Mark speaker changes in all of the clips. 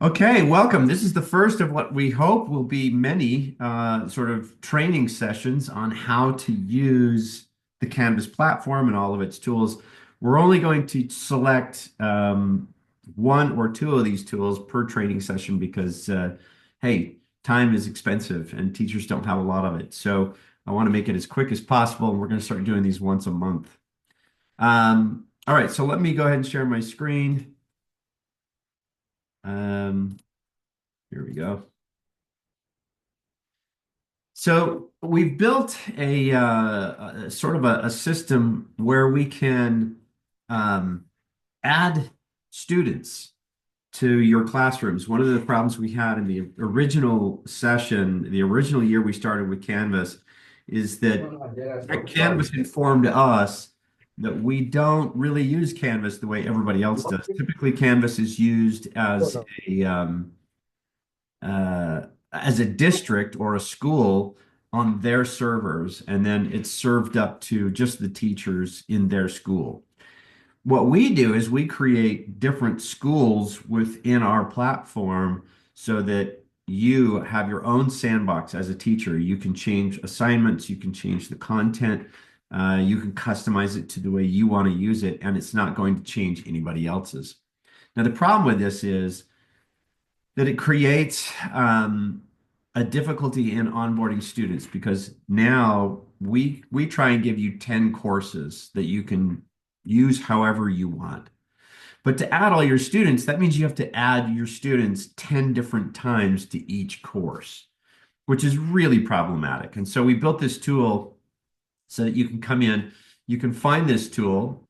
Speaker 1: Okay, welcome. This is the first of what we hope will be many sort of training sessions on how to use the Canvas platform and all of its tools. We're only going to select one or two of these tools per training session because, hey, time is expensive and teachers don't have a lot of it. So I want to make it as quick as possible, and we're going to start doing these once a month. All right, so let me go ahead and share my screen. Um, Here we go. So we've built a sort of a system where we can um, add students to your classrooms. One of the problems we had in the original session, the original year we started with Canvas, is that Canvas informed us that we don't really use Canvas the way everybody else does. Typically, Canvas is used a uh, as a district or a school on their servers, and then it's served up to just the teachers in their school. What we do is we create different schools within our platform so that you have your own sandbox as a teacher. You can change assignments, you can change the content, you can customize it to the way you want to use it, and it's not going to change anybody else's. Now, the problem with this is that it creates a difficulty in onboarding students because now we try and give you 10 courses that you can use however you want. But to add all your students, that means you have to add your students 10 different times to each course, which is really problematic. And so we built this tool so that you can come in, you can find this tool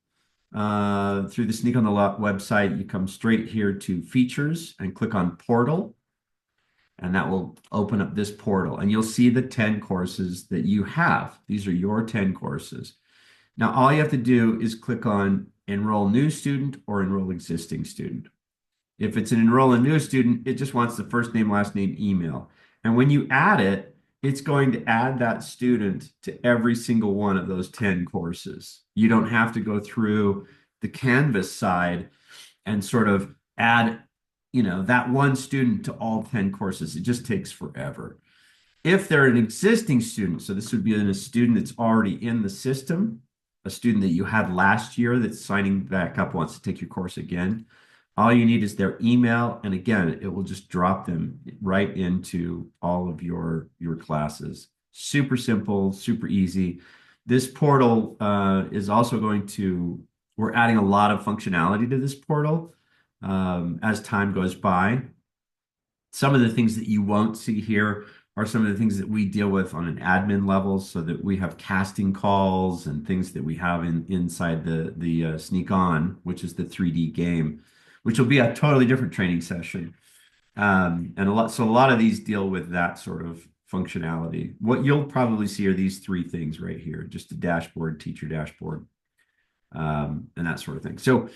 Speaker 1: through the Sneak on the Lot website. You come straight here to features and click on portal, and that will open up this portal and you'll see the 10 courses that you have. These are your 10 courses. Now, all you have to do is click on enroll new student or enroll existing student. If it's an enroll a new student, it just wants the first name, last name, email. And when you add it, it's going to add that student to every single one of those 10 courses. You don't have to go through the Canvas side and sort of add, that one student to all 10 courses. It just takes forever. If they're an existing student, so this would be a student that's already in the system, a student that you had last year that's signing back up wants to take your course again, all you need is their email, and again, it will just drop them right into all of your classes. Super simple, super easy. This portal is also we're adding a lot of functionality to this portal as time goes by. Some of the things that you won't see here are some of the things that we deal with on an admin level, so that we have casting calls and things that we have inside the Sneak On, which is the 3D game, which will be a totally different training session. And a lot of these deal with that sort of functionality. What you'll probably see are these three things right here, just a dashboard, teacher dashboard, and that sort of thing. So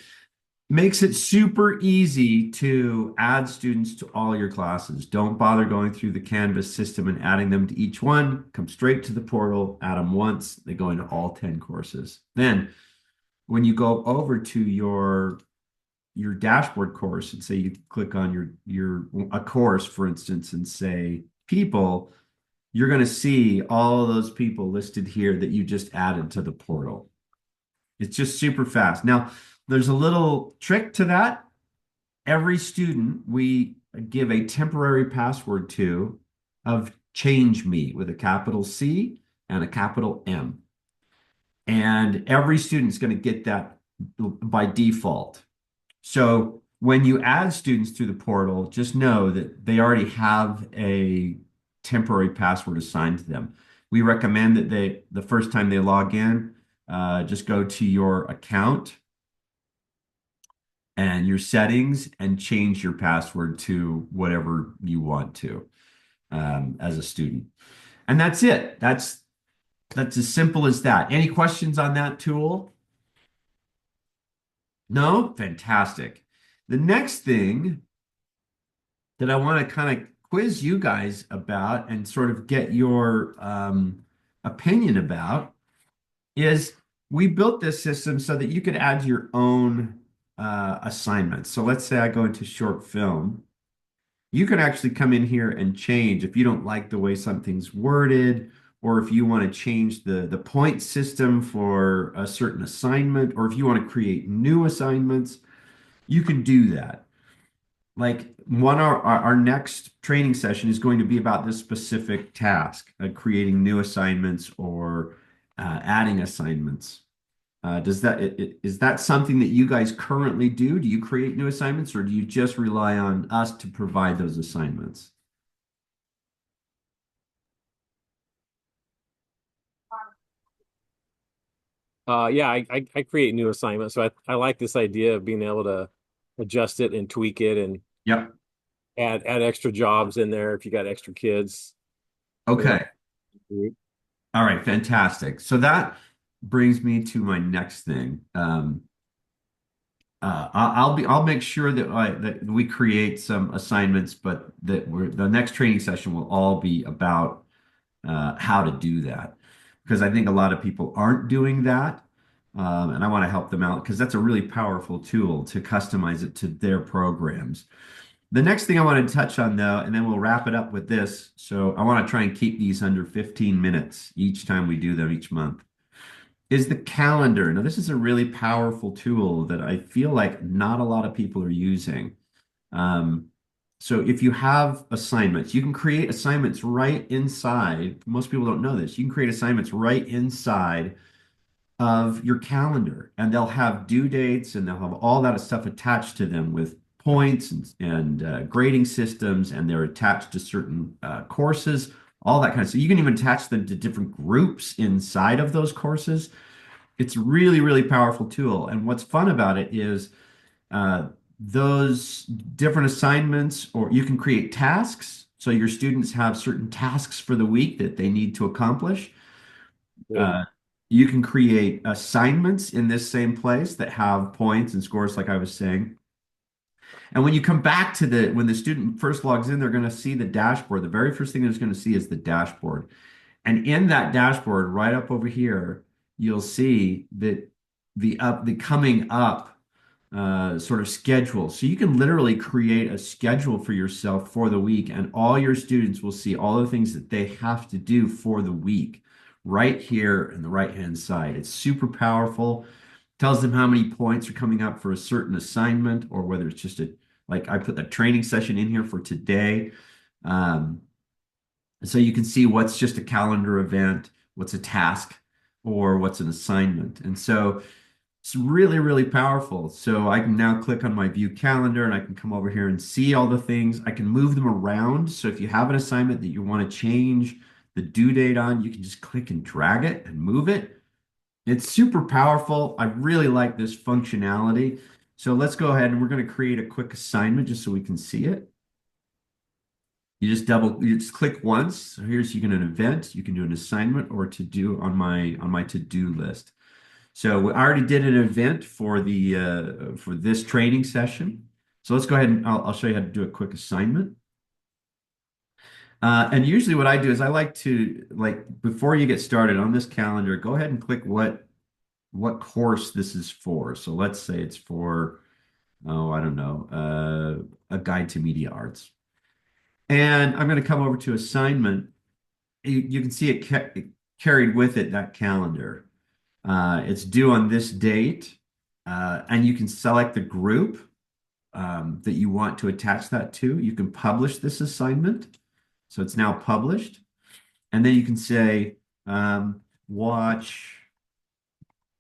Speaker 1: makes it super easy to add students to all your classes. Don't bother going through the Canvas system and adding them to each one. Come straight to the portal, add them once, they go into all 10 courses. Then when you go over to your dashboard course and say you click on your a course, for instance, and say people, you're going to see all of those people listed here that you just added to the portal. It's just super fast. Now, there's a little trick to that. Every student we give a temporary password to of Change Me with a capital C and a capital M. And every student is going to get that by default. So when you add students to the portal, just know that they already have a temporary password assigned to them. We recommend that the first time they log in, just go to your account and your settings and change your password to whatever you want to as a student. And that's it. That's as simple as that. Any questions on that tool? No? Fantastic. The next thing that I want to kind of quiz you guys about and sort of get your opinion about is we built this system so that you could add your own assignments. So let's say I go into short film you can actually come in here and change if you don't like the way something's worded, or if you want to change the point system for a certain assignment, or if you want to create new assignments, you can do that. Like our next training session is going to be about this specific task, creating new assignments or adding assignments. Is that something that you guys currently do? Do you create new assignments, or do you just rely on us to provide those assignments?
Speaker 2: Yeah, I create new assignments. So I like this idea of being able to adjust it and tweak it and
Speaker 1: Yep.
Speaker 2: add extra jobs in there if you got extra kids. Yeah.
Speaker 1: Okay. All right. Fantastic. So that brings me to my next thing. I'll make sure that we create some assignments, but the next training session will all be about how to do that, because I think a lot of people aren't doing that, and I want to help them out because that's a really powerful tool to customize it to their programs. The next thing I want to touch on, though, and then we'll wrap it up with this. So I want to try and keep these under 15 minutes each time we do them each month, is the calendar. Now, this is a really powerful tool that I feel like not a lot of people are using. Um, so if you have assignments, you can create assignments right inside. Most people don't know this. You can create assignments right inside of your calendar, and they'll have due dates and they'll have all that stuff attached to them with points and grading systems, and they're attached to certain courses, all that kind of stuff. You can even attach them to different groups inside of those courses. It's really, really powerful tool. And what's fun about it is uh, those different assignments, or you can create tasks. So your students have certain tasks for the week that they need to accomplish.
Speaker 2: Good.
Speaker 1: Uh, you can create assignments in this same place that have points and scores, like I was saying. And when you come back to when the student first logs in, they're going to see the dashboard. The very first thing they're going to see is the dashboard. And in that dashboard, right up over here, you'll see that the coming up sort of schedule. So you can literally create a schedule for yourself for the week, and all your students will see all the things that they have to do for the week right here in the right-hand side. It's super powerful. Tells them how many points are coming up for a certain assignment, or whether it's just like I put a training session in here for today. Um, so you can see what's just a calendar event, what's a task, or what's an assignment. And so it's really, really powerful. So I can now click on my view calendar and I can come over here and see all the things. I can move them around. So if you have an assignment that you want to change the due date on, you can just click and drag it and move it. It's super powerful. I really like this functionality. So let's go ahead and we're going to create a quick assignment just so we can see it. You just click once. So here's you can do an event, you can do an assignment or to do on my to-do list. So I already did an event for this training session. So let's go ahead and I'll show you how to do a quick assignment. And usually what I do is I like to like before you get started on this calendar, go ahead and click what course this is for. So let's say it's for, oh, I don't know, a guide to media arts. And I'm going to come over to assignment. You can see it carried with it that calendar. It's due on this date, and you can select the group that you want to attach that to. You can publish this assignment. So it's now published. And then you can say, watch,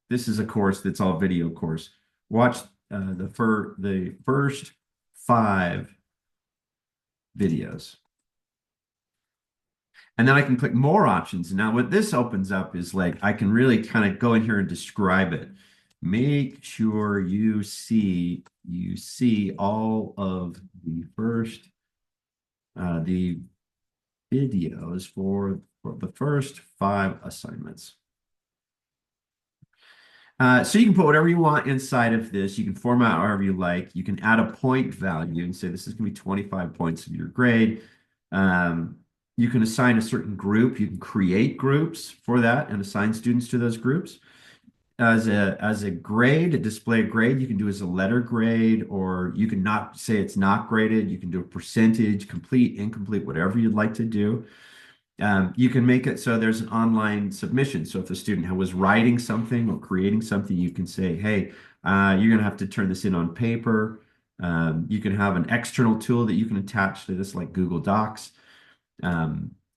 Speaker 1: this is a course that's all video course. Watch the first 5 videos. And then I can click more options. And now what this opens up is like I can really kind of go in here and describe it. Make sure you see all of the videos for the first 5 assignments. So you can put whatever you want inside of this. You can format however you like. You can add a point value and say this is going to be 25 points of your grade. Um, you can assign a certain group. You can create groups for that and assign students to those groups. as a grade, a display grade. You can do as a letter grade, or you can not say it's not graded. You can do a percentage, complete, incomplete, whatever you'd like to do. You can make it so there's an online submission. So if the student was writing something or creating something, you can say, hey, you're going to have to turn this in on paper. You can have an external tool that you can attach to this, like Google Docs.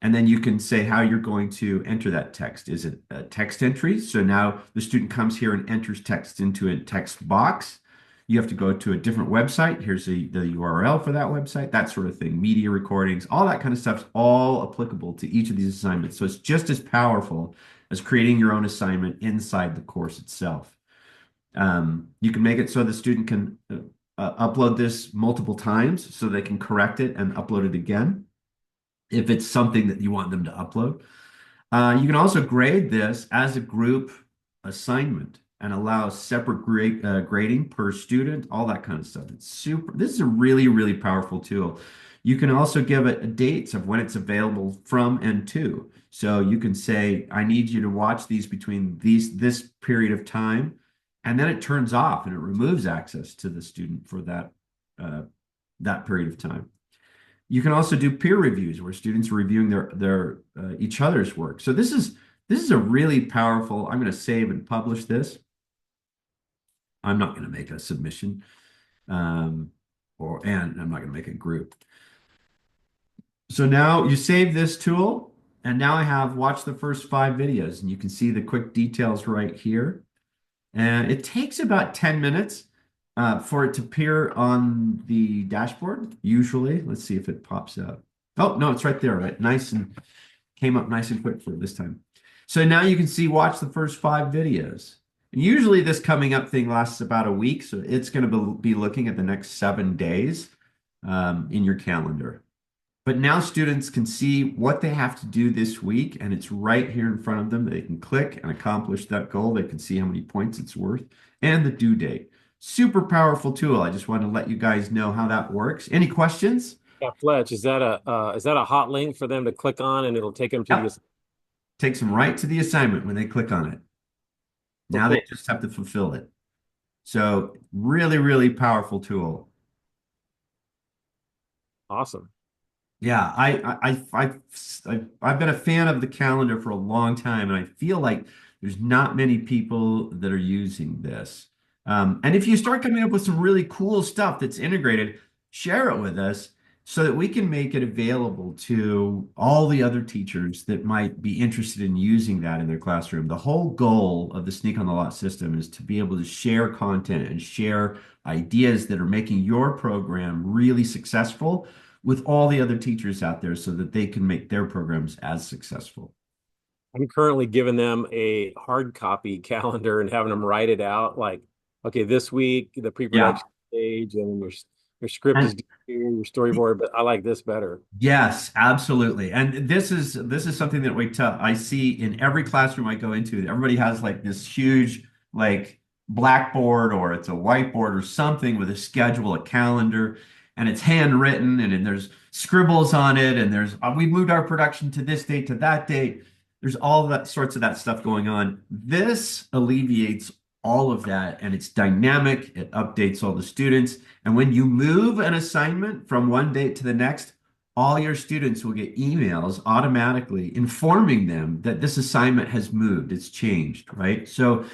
Speaker 1: And then you can say how you're going to enter that text. Is it a text entry? So now the student comes here and enters text into a text box. You have to go to a different website. Here's the URL for that website, that sort of thing. Media recordings, all that kind of stuff's all applicable to each of these assignments. So it's just as powerful as creating your own assignment inside the course itself. You can make it so the student can upload this multiple times so they can correct it and upload it again if it's something that you want them to upload. You can also grade this as a group assignment and allow separate grading per student, all that kind of stuff. It's super. This is a really, really powerful tool. You can also give it dates of when it's available from and to. So you can say, I need you to watch these between this period of time, and then it turns off and it removes access to the student for that period of time. You can also do peer reviews where students are reviewing their each other's work. So this is a really powerful. I'm going to save and publish this. I'm not going to make a submission, and I'm not going to make a group. So now you save this tool, and now I have watched the first 5 videos, and you can see the quick details right here. And it takes about 10 minutes for it to appear on the dashboard, usually. Let's see if it pops up. Oh, no, it's right there, right? Nice, and came up nice and quick for this time. So now you can see, watch the first 5 videos. And usually this coming up thing lasts about a week, so it's going to be looking at the next 7 days in your calendar. But now students can see what they have to do this week, and it's right here in front of them. They can click and accomplish that goal. They can see how many points it's worth and the due date. Super powerful tool. I just wanted to let you guys know how that works. Any questions?
Speaker 2: Yeah, Fletch, is that a hot link for them to click on and it'll take them to
Speaker 1: Yep.
Speaker 2: the
Speaker 1: Takes them right to the assignment when they click on it.
Speaker 2: oh,
Speaker 1: Now they
Speaker 2: cool.
Speaker 1: just have to fulfill it. So really, really powerful tool.
Speaker 2: Awesome.
Speaker 1: Yeah, I've been a fan of the calendar for a long time, and I feel like there's not many people that are using this. And if you start coming up with some really cool stuff that's integrated, share it with us so that we can make it available to all the other teachers that might be interested in using that in their classroom. The whole goal of the Sneak on the Lot system is to be able to share content and share ideas that are making your program really successful with all the other teachers out there so that they can make their programs as successful.
Speaker 2: I'm currently giving them a hard copy calendar and having them write it out like, okay, this week, the
Speaker 1: Yeah.
Speaker 2: pre-production stage, and your script is
Speaker 1: And
Speaker 2: due here, your storyboard, but I like this better.
Speaker 1: yes, absolutely. And this is something that I see in every classroom I go into. Everybody has like this huge like blackboard, or it's a whiteboard or something with a schedule, a calendar, and it's handwritten, and then there's scribbles on it, and there's we moved our production to this date to that date. There's all that sorts of that stuff going on. This alleviates all of that, and it's dynamic. It updates all the students. And when you move an assignment from one date to the next, all your students will get emails automatically informing them that this assignment has moved, it's changed, right? So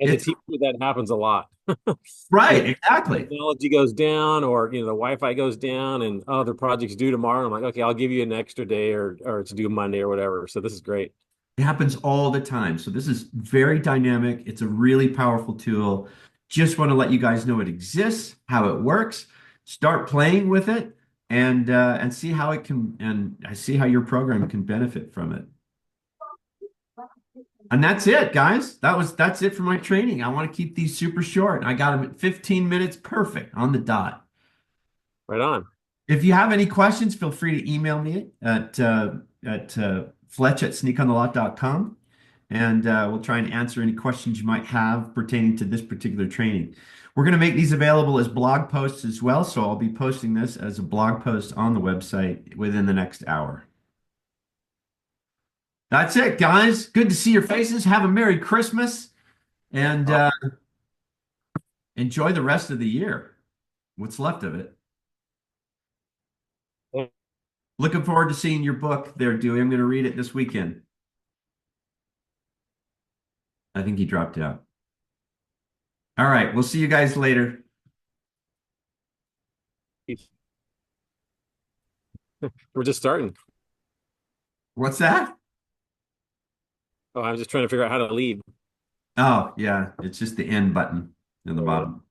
Speaker 2: As a
Speaker 1: it's
Speaker 2: teacher, that happens a lot. You know,
Speaker 1: right, exactly.
Speaker 2: technology goes down, or the Wi-Fi goes down, and oh, the project's due tomorrow. I'm like, okay, I'll give you an extra day, or it's due Monday or whatever. So this is great.
Speaker 1: It happens all the time. So this is very dynamic. It's a really powerful tool. Just want to let you guys know it exists, how it works. Start playing with it and see how it can and I see how your program can benefit from it. And that's it, guys. That's it for my training. I want to keep these super short. I got them at 15 minutes, perfect on the dot.
Speaker 2: Right on.
Speaker 1: If you have any questions, feel free to email me at fletch@sneakonthelot.com, and we'll try and answer any questions you might have pertaining to this particular training. We're going to make these available as blog posts as well, so I'll be posting this as a blog post on the website within the next hour. That's it, guys. Good to see your faces. Have a Merry Christmas. And
Speaker 2: Oh,
Speaker 1: enjoy the rest of the year, what's left of it. Looking forward to seeing your book there, Dewey. I'm going to read it this weekend. I think he dropped out. All right, we'll see you guys later.
Speaker 2: we're just starting.
Speaker 1: What's that?
Speaker 2: Oh, I'm just trying to figure out how to leave.
Speaker 1: Oh, yeah, it's just the end button in the
Speaker 2: There we go.
Speaker 1: bottom.